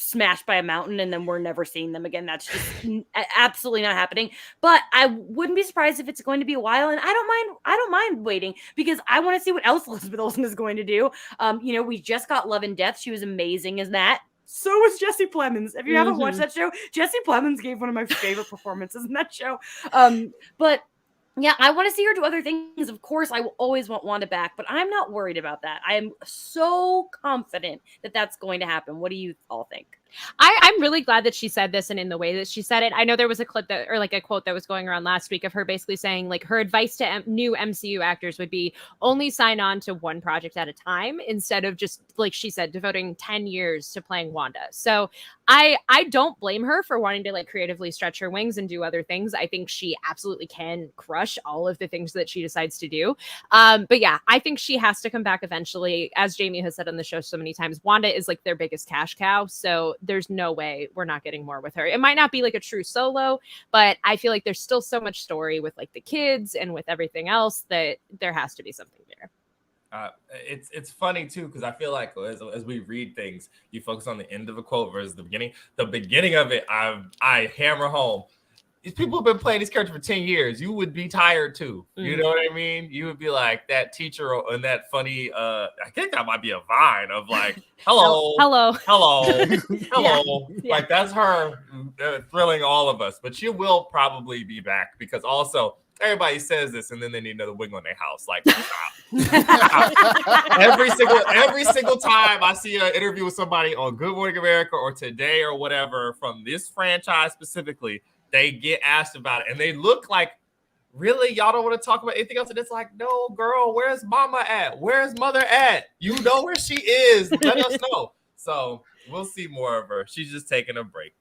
smashed by a mountain and then we're never seeing them again. That's just absolutely not happening. But I wouldn't be surprised if it's going to be a while, and I don't mind waiting because I want to see what else Elizabeth Olsen is going to do. We just got Love and Death. She was amazing as that. So was Jesse Plemons. If you haven't watched that show, Jesse Plemons gave one of my favorite performances in that show. But yeah, I want to see her do other things. Of course, I will always want Wanda back, but I'm not worried about that. I am so confident that that's going to happen. What do you all think? I'm really glad that she said this and in the way that she said it. I know there was a clip a quote that was going around last week of her basically saying her advice to new MCU actors would be only sign on to one project at a time instead of just, like she said, devoting 10 years to playing Wanda. So I don't blame her for wanting to creatively stretch her wings and do other things. I think she absolutely can crush all of the things that she decides to do. But yeah, I think she has to come back eventually. As Jamie has said on the show so many times, Wanda is their biggest cash cow. So there's no way we're not getting more with her. It might not be a true solo, but I feel like there's still so much story with the kids and with everything else that there has to be something there. It's funny too because I feel like as we read things, you focus on the end of a quote versus the beginning. The beginning of it, I hammer home. These people have been playing these characters for 10 years. You would be tired too. You know what I mean? You would be like that teacher and that funny, I think that might be a vine of hello. Yeah. That's her thrilling all of us. But she will probably be back because also everybody says this and then they need another wing on their house. Stop. Every single time I see an interview with somebody on Good Morning America or Today or whatever from this franchise specifically, they get asked about it and they look like, really, y'all don't want to talk about anything else? And it's no, girl, where's mama at? Where's mother at? You know where she is. Let us know. So we'll see more of her. She's just taking a break.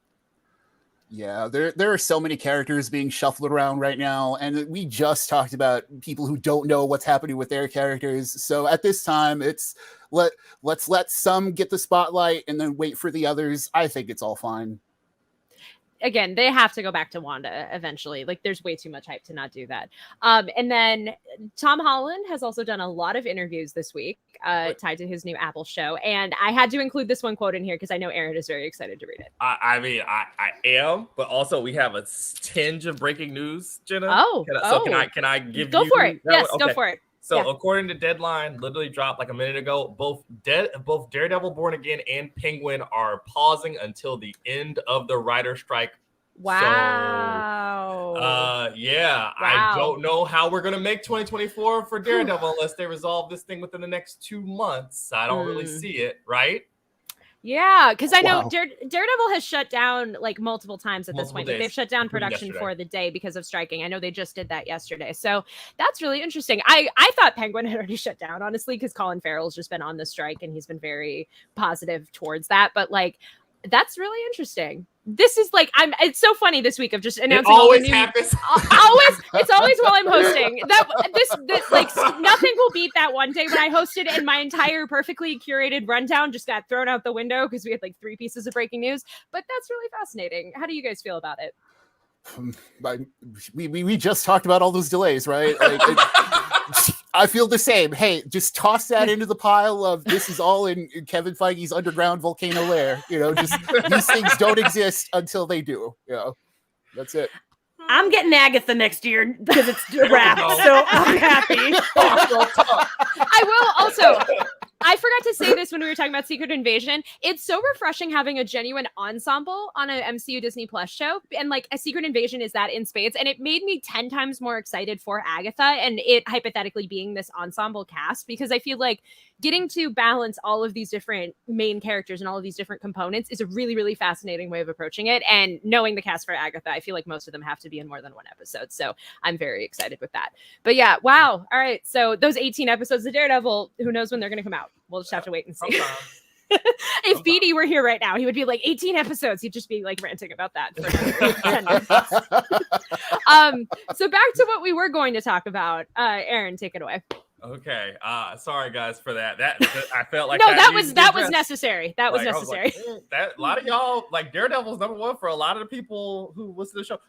Yeah, there are so many characters being shuffled around right now, and we just talked about people who don't know what's happening with their characters. So at this time, it's let's let some get the spotlight and then wait for the others. I think it's all fine. Again, they have to go back to Wanda eventually. There's way too much hype to not do that. And then Tom Holland has also done a lot of interviews this week tied to his new Apple show. And I had to include this one quote in here because I know Aaron is very excited to read it. I am, but also we have a tinge of breaking news, Jenna. Can I give go you for it? Yes, okay. Go for it. So according to Deadline, literally dropped a minute ago, both Daredevil Born Again and Penguin are pausing until the end of the writer strike. Wow. So, wow. I don't know how we're going to make 2024 for Daredevil unless they resolve this thing within the next 2 months. I don't really see it, right? Yeah, because I know Daredevil has shut down multiple times at this point. They've shut down production for the day because of striking. I know they just did that yesterday. So that's really interesting. I thought Penguin had already shut down, honestly, because Colin Farrell's just been on the strike and he's been very positive towards that. But that's really interesting. this is like it's so funny this week of just It announcing all the always new happens. it's always while I'm hosting. This like nothing will beat that one day when I hosted and my entire perfectly curated rundown just got thrown out the window because we had like 3 pieces of breaking news. But that's really fascinating. How do you guys feel about it? We just talked about all those delays, right? Like, I feel the same. Hey, just toss that into the pile of this is all in Kevin Feige's underground volcano lair. Just these things don't exist until they do. That's it. I'm getting Agatha next year because it's wrapped, so I'm happy. I will also. I forgot to say this when we were talking about Secret Invasion. It's so refreshing having a genuine ensemble on an MCU Disney Plus show. And like a Secret Invasion is that in spades. And it made me 10 times more excited for Agatha and it hypothetically being this ensemble cast, because I feel like getting to balance all of these different main characters and all of these different components is a really, really fascinating way of approaching it. And knowing the cast for Agatha, I feel like most of them have to be in more than one episode. So I'm very excited with that. But yeah, wow. All right. So those 18 episodes of Daredevil, who knows when they're going to come out? We'll just have to wait and see. If BD were here right now, he would be like 18 episodes. He'd just be like ranting about that. For 10 minutes. So back to what we were going to talk about. Aaron, take it away. Okay. Sorry guys for that. That I felt like no, that was necessary. That was necessary. That a lot of y'all like Daredevil's #1 for a lot of the people who listen to the show.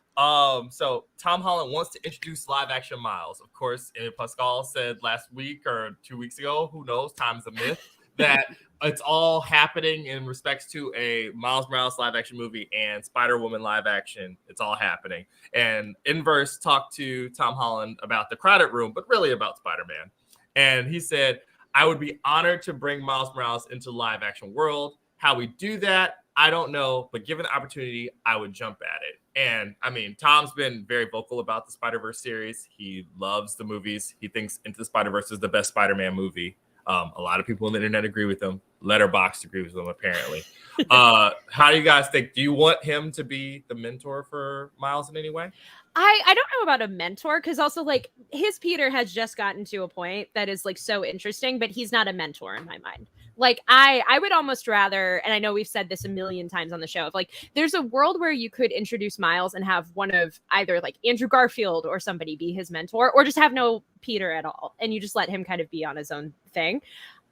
So Tom Holland wants to introduce live action Miles. Of course, Pascal said last week or 2 weeks ago, who knows, time's a myth, that it's all happening in respects to a Miles Morales live action movie and Spider-Woman live action. It's all happening. And Inverse talked to Tom Holland about the crowded room, but really about Spider-Man. And he said, I would be honored to bring Miles Morales into the live action world. How we do that, I don't know, but given the opportunity, I would jump at it. And I mean, Tom's been very vocal about the Spider-Verse series. He loves the movies. He thinks Into the Spider-Verse is the best Spider-Man movie. A lot of people on the internet agree with him. Letterboxd agrees with him, apparently. How do you guys think? Do you want him to be the mentor for Miles in any way? I don't know about a mentor, because also like his Peter has just gotten to a point that is like so interesting, but he's not a mentor in my mind. Like I would almost rather, and I know we've said this a million times on the show, of like there's a world where you could introduce Miles and have one of either like Andrew Garfield or somebody be his mentor, or just have no Peter at all, and you just let him kind of be on his own thing.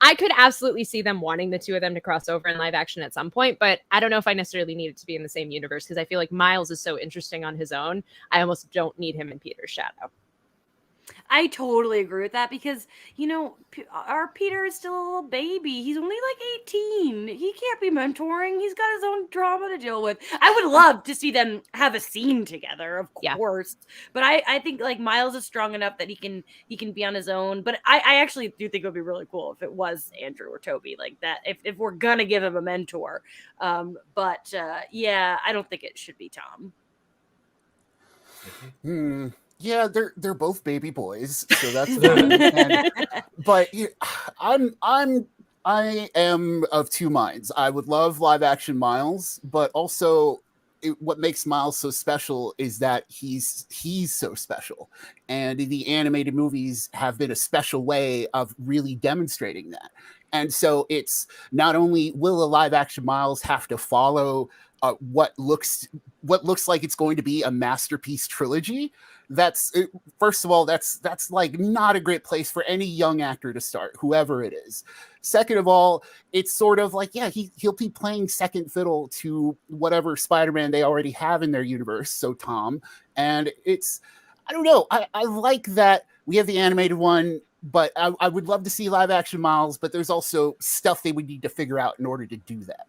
I could absolutely see them wanting the two of them to cross over in live action at some point, but I don't know if I necessarily need it to be in the same universe, because I feel like Miles is so interesting on his own. I almost don't need him in Peter's shadow. I totally agree with that because, our Peter is still a little baby. He's only like 18. He can't be mentoring. He's got his own drama to deal with. I would love to see them have a scene together, of course. But I think like Miles is strong enough that he can be on his own. But I actually do think it would be really cool if it was Andrew or Toby like that, if we're going to give him a mentor. Yeah, I don't think it should be Tom. Yeah, they're both baby boys, so that's fine. But I am of two minds. I would love live action Miles, but also what makes Miles so special is that he's so special, and the animated movies have been a special way of really demonstrating that. And so it's not only will a live action Miles have to follow what looks like it's going to be a masterpiece trilogy. That's first of all, that's like not a great place for any young actor to start, whoever it is. Second of all, it's sort of like, yeah, he'll be playing second fiddle to whatever Spider-Man they already have in their universe. So Tom, and I don't know. I like that we have the animated one, but I would love to see live action Miles, but there's also stuff they would need to figure out in order to do that.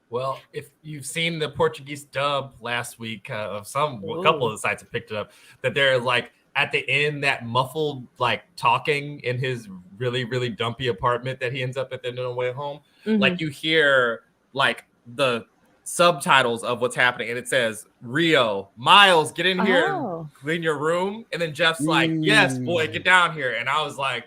Well, if you've seen the Portuguese dub last week of a couple of the sites have picked it up, that they're like at the end, that muffled like talking in his really, really dumpy apartment that he ends up at the end of the way home. Mm-hmm. Like you hear like the subtitles of what's happening, and it says, Rio, Miles, get in here, clean your room. And then Jeff's like, yes, boy, get down here. And I was like,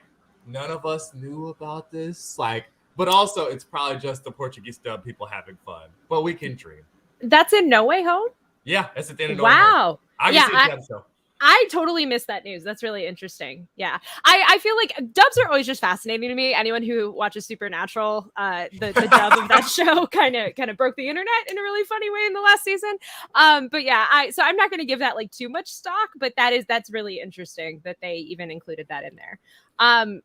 none of us knew about this. Like, but also, it's probably just the Portuguese dub people having fun. But we can dream. That's in No Way Home? Yeah, that's at the end of No Way Home. Wow. I can see the show. I totally missed that news. That's really interesting. Yeah. I feel like dubs are always just fascinating to me. Anyone who watches Supernatural, the dub of that show kind of broke the internet in a really funny way in the last season. But yeah, so I'm not going to give that like too much stock, but that's really interesting that they even included that in there.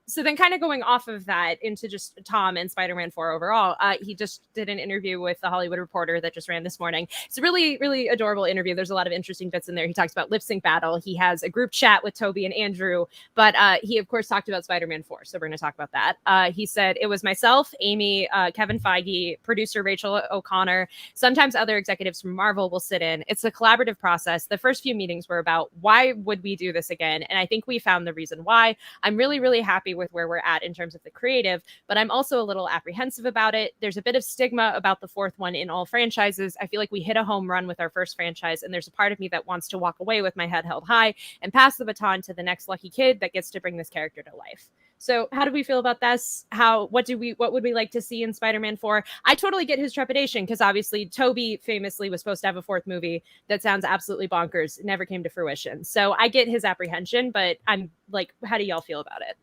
So then kind of going off of that into just Tom and Spider-Man 4 overall, he just did an interview with the Hollywood Reporter that just ran this morning. It's a really, really adorable interview. There's a lot of interesting bits in there. He talks about lip sync battle. He has a group chat with Toby and Andrew, but he of course talked about Spider-Man 4. So we're going to talk about that. He said, it was myself, Amy, Kevin Feige, producer Rachel O'Connor. Sometimes other executives from Marvel will sit in. It's a collaborative process. The first few meetings were about why would we do this again? And I think we found the reason why. I'm really happy with where we're at in terms of the creative, but I'm also a little apprehensive about it. There's a bit of stigma about the fourth one in all franchises. I feel like we hit a home run with our first franchise, and there's a part of me that wants to walk away with my head held high and pass the baton to the next lucky kid that gets to bring this character to life. So how do we feel about this? What would we like to see in Spider-Man 4? I totally get his trepidation because obviously Toby famously was supposed to have a fourth movie that sounds absolutely bonkers. It never came to fruition. So I get his apprehension, but I'm like, how do y'all feel about it?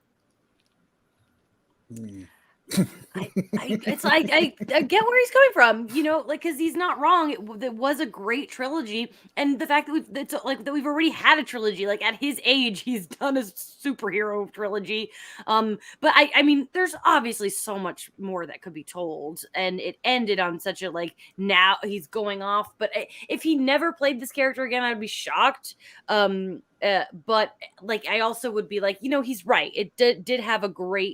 I get where he's coming from, you know, like, because he's not wrong. It was a great trilogy, and the fact that we've already had a trilogy, like at his age, he's done a superhero trilogy. But I mean, there's obviously so much more that could be told, and it ended on such a like now he's going off. But if he never played this character again, I'd be shocked. But like I also would be like, you know, he's right. It did have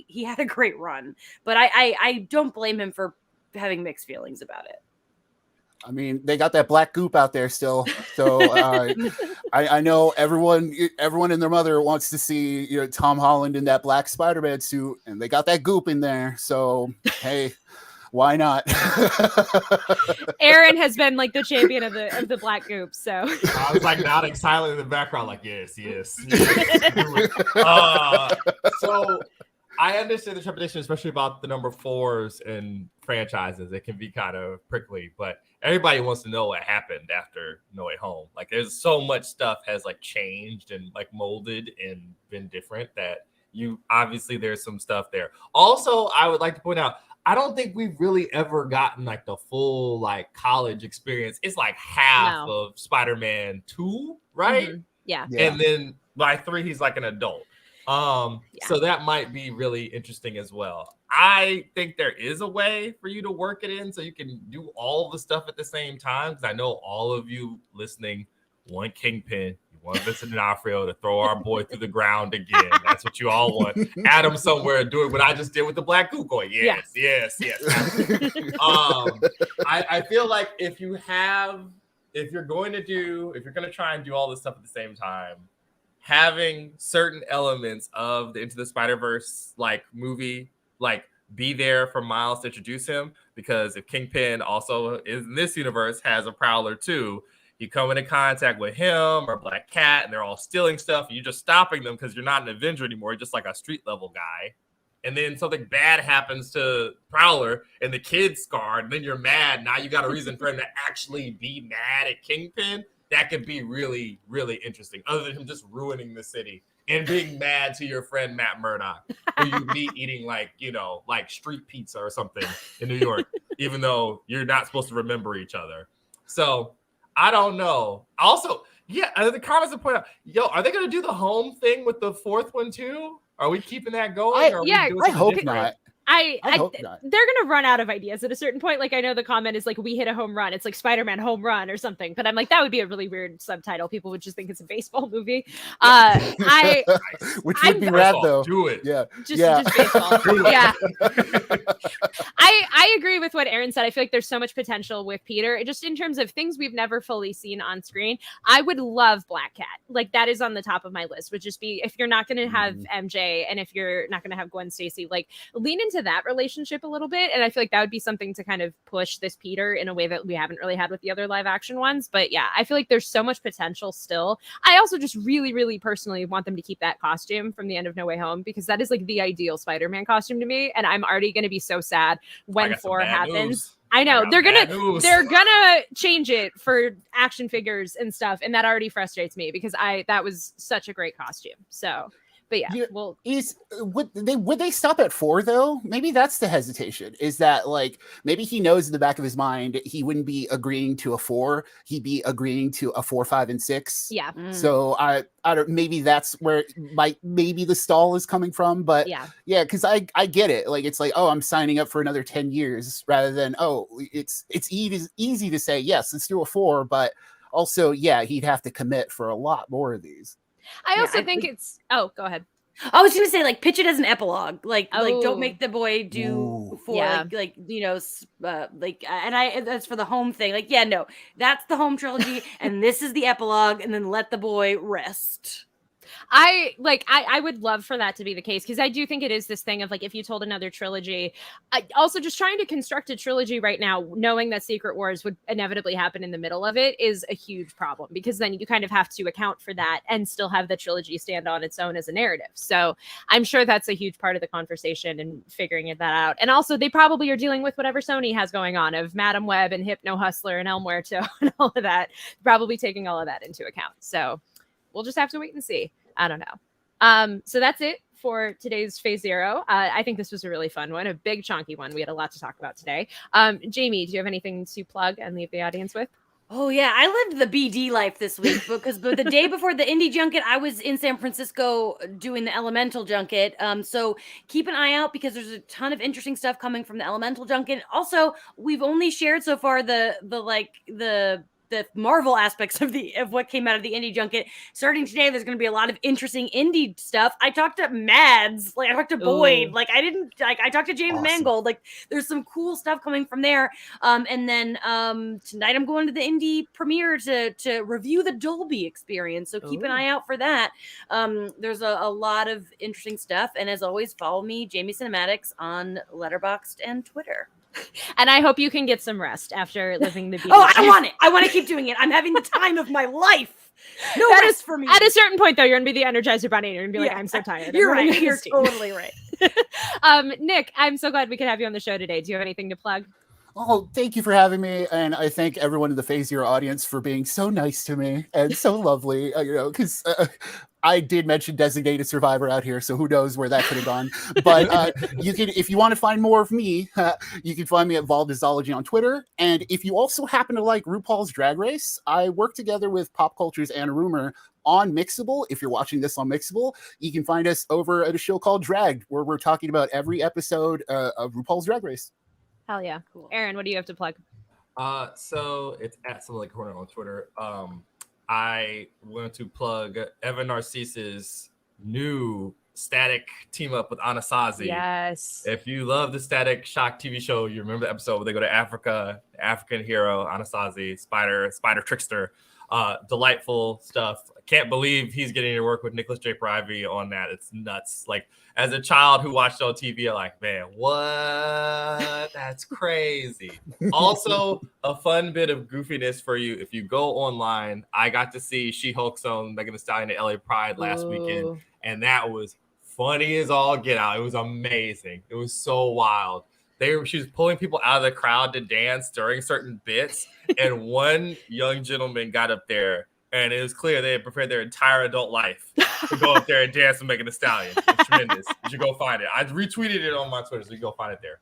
he had a great run, but I don't blame him for having mixed feelings about it. I mean, they got that black goop out there still, so I know everyone and their mother wants to see, you know, Tom Holland in that black Spider-Man suit, and they got that goop in there. So hey. Why not? Aaron has been like the champion of the black goop. So I was like nodding silently in the background, like yes. So I understand the trepidation, especially about the number 4s in franchises. It can be kind of prickly, but everybody wants to know what happened after No Way Home. Like there's so much stuff has like changed and like molded and been different that obviously there's some stuff there. Also, I would like to point out, I don't think we've really ever gotten like the full like college experience. It's like half of Spider-Man 2, right? Mm-hmm. Yeah. And then by 3, he's like an adult. So that might be really interesting as well. I think there is a way for you to work it in so you can do all the stuff at the same time. Because I know all of you listening want Kingpin. Want Vincent D'Onofrio to throw our boy through the ground again. That's what you all want. Adam somewhere doing what I just did with the black goop going. Yes. I feel like if you're going to try and do all this stuff at the same time, having certain elements of the Into the Spider-Verse like movie, like be there for Miles to introduce him, because if Kingpin also is in this universe has a Prowler too, you come into contact with him or Black Cat and they're all stealing stuff and you're just stopping them because you're not an Avenger anymore. You're just like a street level guy. And then something bad happens to Prowler and the kid's scarred. And then you're mad. Now you got a reason for him to actually be mad at Kingpin. That could be really, really interesting. Other than him just ruining the city and being mad to your friend Matt Murdock, who you meet eating like, you know, like street pizza or something in New York, even though you're not supposed to remember each other. So I don't know. Also, the comments that point out, are they going to do the home thing with the 4th one too? Are we keeping that going? I hope not. I hope not. They're gonna run out of ideas at a certain point. Like I know the comment is like, we hit a home run. It's like Spider-Man home run or something. But I'm like, that would be a really weird subtitle. People would just think it's a baseball movie. Which would be rad though. Do it. Yeah. Just baseball. Yeah. I agree with what Aaron said. I feel like there's so much potential with Peter. Just in terms of things we've never fully seen on screen. I would love Black Cat. Like that is on the top of my list. Would just be, if you're not gonna have MJ and if you're not gonna have Gwen Stacy, like lean into that relationship a little bit, and I feel like that would be something to kind of push this Peter in a way that we haven't really had with the other live action ones. But yeah, I feel like there's so much potential still. I also just really, really personally want them to keep that costume from the end of No Way Home, because that is like the ideal Spider-Man costume to me, and I'm already going to be so sad when 4 happens. I know got they're bad news. gonna change it for action figures and stuff, and that already frustrates me because that was such a great costume. So, but yeah, well, would they stop at 4 though? Maybe that's the hesitation. Is that like maybe he knows in the back of his mind he wouldn't be agreeing to a 4, he'd be agreeing to a 4, 5, and 6. Yeah. So I don't. Maybe that's where maybe the stall is coming from. But yeah, because I get it. Like it's like, oh, I'm signing up for another 10 years rather than it's easy to say yes, let's do a 4, but also he'd have to commit for a lot more of these. I also think it's. Oh, go ahead. I was gonna say, like, pitch it as an epilogue, like don't make the boy do 4, that's for the home thing. Like, no, that's the home trilogy, and this is the epilogue, and then let the boy rest. I would love for that to be the case, because I do think it is this thing of like, if you told another trilogy, also just trying to construct a trilogy right now, knowing that Secret Wars would inevitably happen in the middle of it is a huge problem, because then you kind of have to account for that and still have the trilogy stand on its own as a narrative. So I'm sure that's a huge part of the conversation and figuring that out. And also they probably are dealing with whatever Sony has going on of Madam Web and Hypno Hustler and El Muerto and all of that, probably taking all of that into account. So we'll just have to wait and see. I don't know. So that's it for today's Phase Zero. I think this was a really fun one, a big chunky one. We had a lot to talk about today. Jamie, do you have anything to plug and leave the audience with? Oh yeah, I lived the BD life this week because the day before the indie junket, I was in San Francisco doing the Elemental junket. So keep an eye out because there's a ton of interesting stuff coming from the Elemental junket. Also, we've only shared so far the Marvel aspects of what came out of the indie junket. Starting today, there's going to be a lot of interesting indie stuff. I talked to Mads, I talked to Boyd, I talked to James Mangold. Like, there's some cool stuff coming from there. And then tonight I'm going to the indie premiere to review the Dolby experience. So keep an eye out for that. There's a lot of interesting stuff. And as always, follow me, Jamie Cinematics, on Letterboxd and Twitter. And I hope you can get some rest after living the BD. I want it. I want to keep doing it. I'm having the time of my life. No rest for me. At a certain point, though, you're going to be the Energizer Bunny. And you're going to be like, I'm so tired. You're right. You're totally right. Nick, I'm so glad we could have you on the show today. Do you have anything to plug? Oh, thank you for having me. And I thank everyone in the Phase Zero audience for being so nice to me and so lovely, because I did mention Designated Survivor out here, so who knows where that could have gone. But you can, if you want to find more of me, you can find me at Valdizology on Twitter. And if you also happen to like RuPaul's Drag Race, I work together with Pop Culture's Anna Rumor on Mixable. If you're watching this on Mixable, you can find us over at a show called Dragged, where we're talking about every episode of RuPaul's Drag Race. Hell yeah. Cool. Aaron, what do you have to plug? So it's at Something Corner on Twitter. I want to plug Evan Narcisse's new Static team up with Anasazi. Yes. If you love the Static Shock TV show, you remember the episode where they go to Africa, African hero, Anasazi, spider trickster. Delightful stuff. I can't believe he's getting to work with Nicholas Draper Ivey on that. It's nuts. Like, as a child who watched it on TV, I'm like, man, what? That's crazy. Also, a fun bit of goofiness for you. If you go online, I got to see She-Hulk's own Megan Thee Stallion at LA Pride last weekend, and that was funny as all get out. It was amazing. It was so wild. She was pulling people out of the crowd to dance during certain bits, and one young gentleman got up there, and it was clear they had prepared their entire adult life to go up there and dance and Megan Thee Stallion. It's tremendous. You should go find it. I retweeted it on my Twitter, so you can go find it there.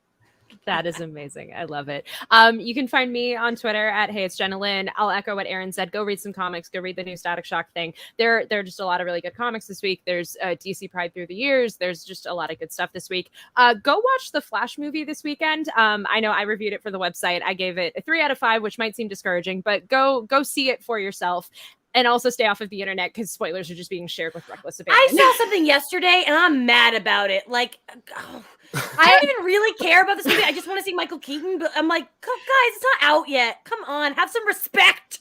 That is amazing. I love it. You can find me on Twitter at Hey It's Jenna Lynn. I'll echo what Aaron said. Go read some comics. Go read the new Static Shock thing. There are just a lot of really good comics this week. There's DC Pride Through the Years. There's just a lot of good stuff this week. Go watch the Flash movie this weekend. I know I reviewed it for the website. I gave it a 3 out of 5, which might seem discouraging, but go see it for yourself. And also stay off of the internet because spoilers are just being shared with reckless abandon. I saw something yesterday and I'm mad about it. Like, I don't even really care about this movie. I just want to see Michael Keaton, but I'm like, guys, it's not out yet. Come on, have some respect.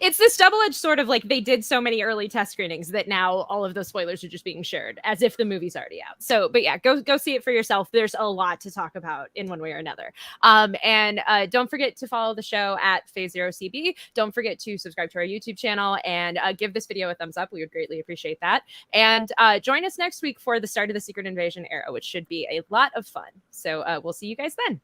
It's this double-edged sort of like they did so many early test screenings that now all of those spoilers are just being shared as if the movie's already out. So, but yeah, go see it for yourself. There's a lot to talk about in one way or another. And don't forget to follow the show at Phase Zero CB. Don't forget to subscribe to our YouTube channel and give this video a thumbs up. We would greatly appreciate that. And join us next week for the start of the Secret Invasion era, which should be a lot of fun. So we'll see you guys then.